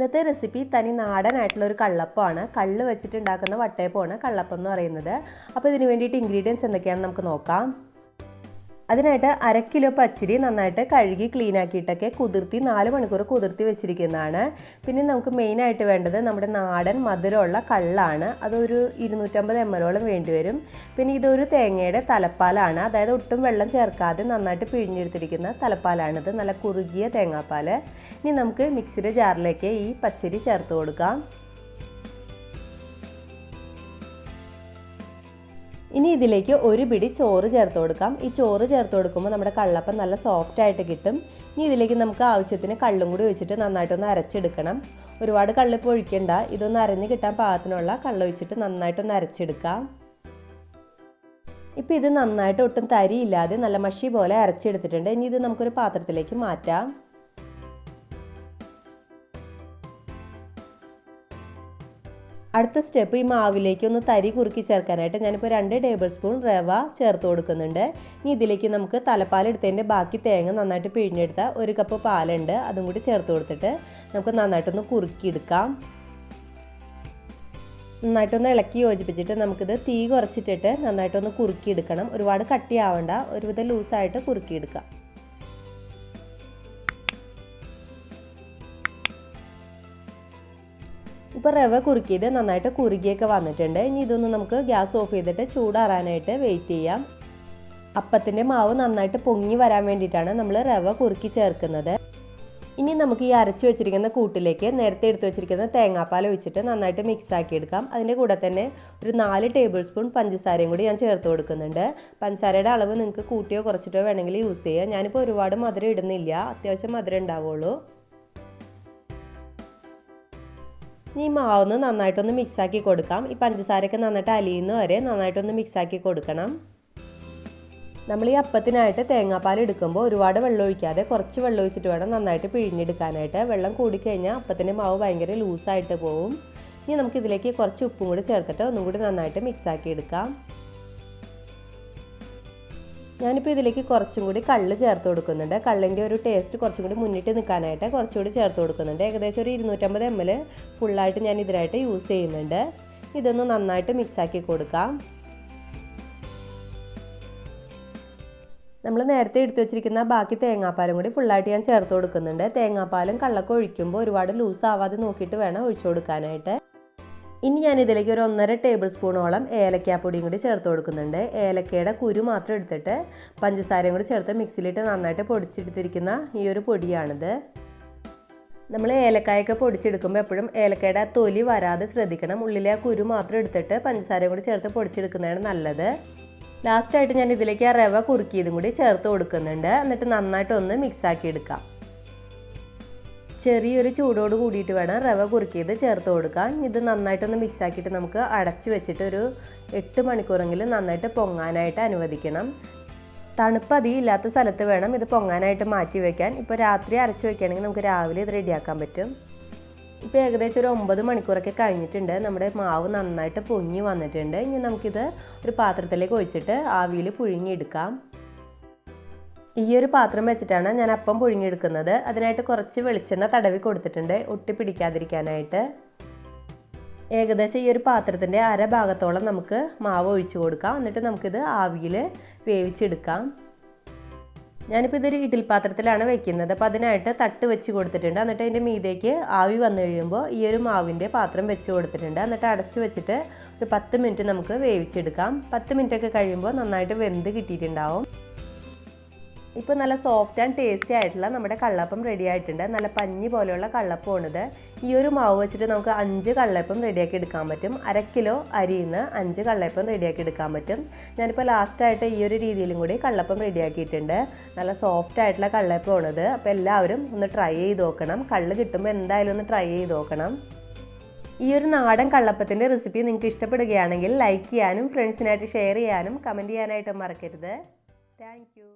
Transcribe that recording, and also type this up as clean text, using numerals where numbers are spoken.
ഇന്നത്തെ റെസിപ്പി തനി നാടനായിട്ടുള്ള ഒരു കള്ളപ്പമാണ്. കള്ള് വെച്ചിട്ട് ഉണ്ടാക്കുന്ന വട്ടയപ്പമാണ് കള്ളപ്പം എന്ന് പറയുന്നത്. അപ്പോൾ ഇതിന് വേണ്ടിയിട്ട് ഇൻഗ്രീഡിയൻസ് എന്തൊക്കെയാണെന്ന് നമുക്ക് നോക്കാം. അതിനായിട്ട് 1/2 കിലോ പച്ചരി നന്നായിട്ട് കഴുകി ക്ലീൻ ആക്കിയിട്ടൊക്കെ കുതിർത്തി 4 മണിക്കൂർ കുതിർത്തി വെച്ചിരിക്കുന്നതാണ്. പിന്നെ നമുക്ക് മെയിനായിട്ട് വേണ്ടത് നമ്മുടെ നാടൻ മധുരമുള്ള കള്ളാണ്. അതൊരു 250 ml വേണ്ടി വരും. പിന്നെ ഇതൊരു തേങ്ങയുടെ തലപ്പാലാണ്, അതായത് ഒട്ടും വെള്ളം ചേർക്കാതെ നന്നായിട്ട് പിഴിഞ്ഞെടുത്തിരിക്കുന്ന തലപ്പാലാണിത്. നല്ല കുറുകിയ തേങ്ങാപ്പാൽ. ഇനി നമുക്ക് മിക്സിയുടെ ജാറിലേക്ക് ഈ പച്ചരി ചേർത്ത് കൊടുക്കാം. ഇനി ഇതിലേക്ക് ഒരു പിടി ചോറ് ചേർത്ത് കൊടുക്കാം. ഈ ചോറ് ചേർത്ത് കൊടുക്കുമ്പോൾ നമ്മുടെ കള്ളപ്പം നല്ല സോഫ്റ്റ് ആയിട്ട് കിട്ടും. ഇനി ഇതിലേക്ക് നമുക്ക് ആവശ്യത്തിന് കള്ളും കൂടി ഒഴിച്ചിട്ട് നന്നായിട്ടൊന്ന് അരച്ചെടുക്കണം. ഒരുപാട് കള്ളിപ്പോൾ ഒഴിക്കണ്ട, ഇതൊന്ന് അരഞ്ഞ് കിട്ടാൻ പാകത്തിനുള്ള കള്ള് ഒഴിച്ചിട്ട് നന്നായിട്ടൊന്ന് അരച്ചെടുക്കാം. ഇപ്പോൾ ഇത് നന്നായിട്ട് ഒട്ടും തരിയില്ലാതെ നല്ല മഷി പോലെ അരച്ചെടുത്തിട്ടുണ്ട്. ഇനി ഇത് നമുക്കൊരു പാത്രത്തിലേക്ക് മാറ്റാം. അടുത്ത സ്റ്റെപ്പ്, ഈ മാവിലേക്ക് ഒന്ന് തരി കുറുക്കി ചേർക്കാനായിട്ട് ഞാനിപ്പോൾ 2 ടേബിൾ സ്പൂൺ റവ ചേർത്ത് കൊടുക്കുന്നുണ്ട്. ഇനി ഇതിലേക്ക് നമുക്ക് തലപ്പാലെടുത്തതിൻ്റെ ബാക്കി തേങ്ങ നന്നായിട്ട് പിഴിഞ്ഞെടുത്ത 1 കപ്പ് പാലുണ്ട്, അതും കൂടി ചേർത്ത് കൊടുത്തിട്ട് നമുക്ക് നന്നായിട്ടൊന്ന് കുറുക്കിയെടുക്കാം. നന്നായിട്ടൊന്ന് ഇളക്കി യോജിപ്പിച്ചിട്ട് നമുക്കിത് തീ കുറച്ചിട്ടിട്ട് നന്നായിട്ടൊന്ന് കുറുക്കിയെടുക്കണം. ഒരുപാട് കട്ടിയാവണ്ട, ഒരുവിധം ലൂസായിട്ട് കുറുക്കിയെടുക്കാം. ഇപ്പോൾ റവ കുറുക്കിയത് നന്നായിട്ട് കുറുകിയൊക്കെ വന്നിട്ടുണ്ട്. ഇനി ഇതൊന്ന് നമുക്ക് ഗ്യാസ് ഓഫ് ചെയ്തിട്ട് ചൂടാറാനായിട്ട് വെയിറ്റ് ചെയ്യാം. അപ്പത്തിൻ്റെ മാവ് നന്നായിട്ട് പൊങ്ങി വരാൻ വേണ്ടിയിട്ടാണ് നമ്മൾ റവ കുറുക്കി ചേർക്കുന്നത്. ഇനി നമുക്ക് ഈ അരച്ച് വെച്ചിരിക്കുന്ന കൂട്ടിലേക്ക് നേരത്തെ എടുത്ത് വെച്ചിരിക്കുന്ന തേങ്ങാപ്പാൽ ഒഴിച്ചിട്ട് നന്നായിട്ട് മിക്സ് ആക്കി എടുക്കാം. അതിൻ്റെ കൂടെ തന്നെ ഒരു 4 ടേബിൾ സ്പൂൺ പഞ്ചസാരയും കൂടി ഞാൻ ചേർത്ത് കൊടുക്കുന്നുണ്ട്. പഞ്ചസാരയുടെ അളവ് നിങ്ങൾക്ക് കൂട്ടിയോ കുറച്ചിട്ടോ വേണമെങ്കിൽ യൂസ് ചെയ്യാം. ഞാനിപ്പോൾ ഒരുപാട് മധുരം ഇടുന്നില്ല, അത്യാവശ്യം മധുരം ഉണ്ടാവുള്ളൂ. ഈ മാവൊന്ന് നന്നായിട്ടൊന്ന് മിക്സാക്കി കൊടുക്കാം. ഈ പഞ്ചസാരയൊക്കെ നന്നായിട്ട് അലിയുന്ന വരെ നന്നായിട്ടൊന്ന് മിക്സാക്കി കൊടുക്കണം. നമ്മൾ ഈ അപ്പത്തിനായിട്ട് തേങ്ങാപ്പാൽ എടുക്കുമ്പോൾ ഒരുപാട് വെള്ളം ഒഴിക്കാതെ കുറച്ച് വെള്ളം ഒഴിച്ചിട്ട് വേണം നന്നായിട്ട് പിഴിഞ്ഞെടുക്കാനായിട്ട്. വെള്ളം കൂടിക്കഴിഞ്ഞാൽ അപ്പത്തിൻ്റെ മാവ് ഭയങ്കര ലൂസായിട്ട് പോവും. ഇനി നമുക്കിതിലേക്ക് കുറച്ച് ഉപ്പും കൂടി ചേർത്തിട്ട് ഒന്നും കൂടി നന്നായിട്ട് മിക്സാക്കി എടുക്കാം. ഞാനിപ്പോൾ ഇതിലേക്ക് കുറച്ചും കൂടി കള്ള് ചേർത്ത് കൊടുക്കുന്നുണ്ട്. കള്ളിൻ്റെ ഒരു ടേസ്റ്റ് കുറച്ചും കൂടി മുന്നിട്ട് നിൽക്കാനായിട്ട് കുറച്ചുകൂടി ചേർത്ത് കൊടുക്കുന്നുണ്ട്. ഏകദേശം ഒരു 250 ml ഫുള്ളായിട്ട് ഞാൻ ഇതിനായിട്ട് യൂസ് ചെയ്യുന്നുണ്ട്. ഇതൊന്ന് നന്നായിട്ട് മിക്സാക്കി കൊടുക്കാം. നമ്മൾ നേരത്തെ എടുത്തു വെച്ചിരിക്കുന്ന ബാക്കി തേങ്ങാപ്പാലും കൂടി ഫുള്ളായിട്ട് ഞാൻ ചേർത്ത് കൊടുക്കുന്നുണ്ട്. തേങ്ങാപ്പാലും കള്ളൊക്കെ ഒഴിക്കുമ്പോൾ ഒരുപാട് ലൂസ് ആവാതെ നോക്കിയിട്ട് വേണം ഒഴിച്ചു കൊടുക്കാനായിട്ട്. ഇനി ഞാൻ ഇതിലേക്ക് ഒരു 1.5 ടേബിൾ സ്പൂണോളം ഏലക്കാപ്പൊടിയും കൂടി ചേർത്ത് കൊടുക്കുന്നുണ്ട്. ഏലക്കയുടെ കുരു മാത്രം എടുത്തിട്ട് പഞ്ചസാരയും കൂടി ചേർത്ത് മിക്സിയിലിട്ട് നന്നായിട്ട് പൊടിച്ചെടുത്തിരിക്കുന്ന ഈ ഒരു പൊടിയാണിത്. നമ്മൾ ഏലക്കായൊക്കെ പൊടിച്ചെടുക്കുമ്പോൾ എപ്പോഴും ഏലക്കയുടെ തൊലി വരാതെ ശ്രദ്ധിക്കണം. ഉള്ളിലെ ആ കുരു മാത്രം എടുത്തിട്ട് പഞ്ചസാരയും കൂടി ചേർത്ത് പൊടിച്ചെടുക്കുന്നതാണ് നല്ലത്. ലാസ്റ്റായിട്ട് ഞാൻ ഇതിലേക്ക് ആ റവ കുറുക്കിയതും കൂടി ചേർത്ത് കൊടുക്കുന്നുണ്ട്. എന്നിട്ട് നന്നായിട്ടൊന്ന് മിക്സാക്കി എടുക്കാം. ചെറിയൊരു ചൂടോട് കൂടിയിട്ട് വേണം റവ കുറുക്കിയത് ചേർത്ത് കൊടുക്കാൻ. ഇത് നന്നായിട്ടൊന്ന് മിക്സാക്കിയിട്ട് നമുക്ക് അടച്ചു വെച്ചിട്ട് ഒരു 8 മണിക്കൂറെങ്കിലും നന്നായിട്ട് പൊങ്ങാനായിട്ട് അനുവദിക്കണം. തണുപ്പ് അധികം ഇല്ലാത്ത സ്ഥലത്ത് വേണം ഇത് പൊങ്ങാനായിട്ട് മാറ്റി വയ്ക്കാൻ. ഇപ്പോൾ രാത്രി അരച്ച് വയ്ക്കുകയാണെങ്കിൽ നമുക്ക് രാവിലെ ഇത് റെഡിയാക്കാൻ പറ്റും. ഇപ്പോൾ ഏകദേശം ഒരു 9 മണിക്കൂറൊക്കെ കഴിഞ്ഞിട്ടുണ്ട്. നമ്മുടെ മാവ് നന്നായിട്ട് പൊങ്ങി വന്നിട്ടുണ്ട്. ഇനി നമുക്കിത് ഒരു പാത്രത്തിലേക്ക് ഒഴിച്ചിട്ട് ആവിയിൽ പുഴുങ്ങിയെടുക്കാം. ഈ ഒരു പാത്രം വെച്ചിട്ടാണ് ഞാൻ അപ്പം പുഴുങ്ങിയെടുക്കുന്നത്. അതിനായിട്ട് കുറച്ച് വെളിച്ചെണ്ണ തടവി കൊടുത്തിട്ടുണ്ട്, ഒട്ടിപ്പിടിക്കാതിരിക്കാനായിട്ട്. ഏകദേശം ഈ ഒരു പാത്രത്തിൻ്റെ അരഭാഗത്തോളം നമുക്ക് മാവ് ഒഴിച്ചു കൊടുക്കാം. എന്നിട്ട് നമുക്കിത് ആവിയിൽ വേവിച്ചെടുക്കാം. ഞാനിപ്പോൾ ഇതൊരു ഇഡ്ഡലി പാത്രത്തിലാണ് വെക്കുന്നത്. അപ്പോൾ അതിനായിട്ട് തട്ട് വെച്ച് കൊടുത്തിട്ടുണ്ട്. എന്നിട്ട് അതിൻ്റെ മീതേക്ക് ആവി വന്നു കഴിയുമ്പോൾ ഈ ഒരു മാവിൻ്റെ പാത്രം വെച്ച് കൊടുത്തിട്ടുണ്ട്. എന്നിട്ട് അടച്ചു വെച്ചിട്ട് ഒരു 10 മിനിറ്റ് നമുക്ക് വേവിച്ചെടുക്കാം. 10 മിനിറ്റൊക്കെ കഴിയുമ്പോൾ നന്നായിട്ട് വെന്ത് കിട്ടിയിട്ടുണ്ടാവും. ഇപ്പോൾ നല്ല സോഫ്റ്റ് ആൻഡ് ടേസ്റ്റി ആയിട്ടുള്ള നമ്മുടെ കള്ളപ്പം റെഡി ആയിട്ടുണ്ട്. നല്ല പഞ്ഞി പോലെയുള്ള കള്ളപ്പമാണിത്. ഈ ഒരു മാവ് വെച്ചിട്ട് നമുക്ക് 5 കള്ളപ്പം റെഡിയാക്കി എടുക്കാൻ പറ്റും. 1/2 കിലോ അരിയിൽ നിന്ന് 5 കള്ളപ്പം റെഡിയാക്കി എടുക്കാൻ പറ്റും. ഞാനിപ്പോൾ ലാസ്റ്റായിട്ട് ഈ ഒരു രീതിയിലും കൂടി കള്ളപ്പം റെഡിയാക്കിയിട്ടുണ്ട്. നല്ല സോഫ്റ്റ് ആയിട്ടുള്ള കള്ളപ്പമാണിത്. അപ്പോൾ എല്ലാവരും ഒന്ന് ട്രൈ ചെയ്ത് നോക്കണം. കള്ള് കിട്ടുമ്പോൾ എന്തായാലും ഒന്ന് ട്രൈ ചെയ്ത് നോക്കണം. ഈ ഒരു നാടൻ കള്ളപ്പത്തിൻ്റെ റെസിപ്പി നിങ്ങൾക്ക് ഇഷ്ടപ്പെടുകയാണെങ്കിൽ ലൈക്ക് ചെയ്യാനും ഫ്രണ്ട്സിനായിട്ട് ഷെയർ ചെയ്യാനും കമൻറ്റ് ചെയ്യാനായിട്ടും മറക്കരുത്. Thank you.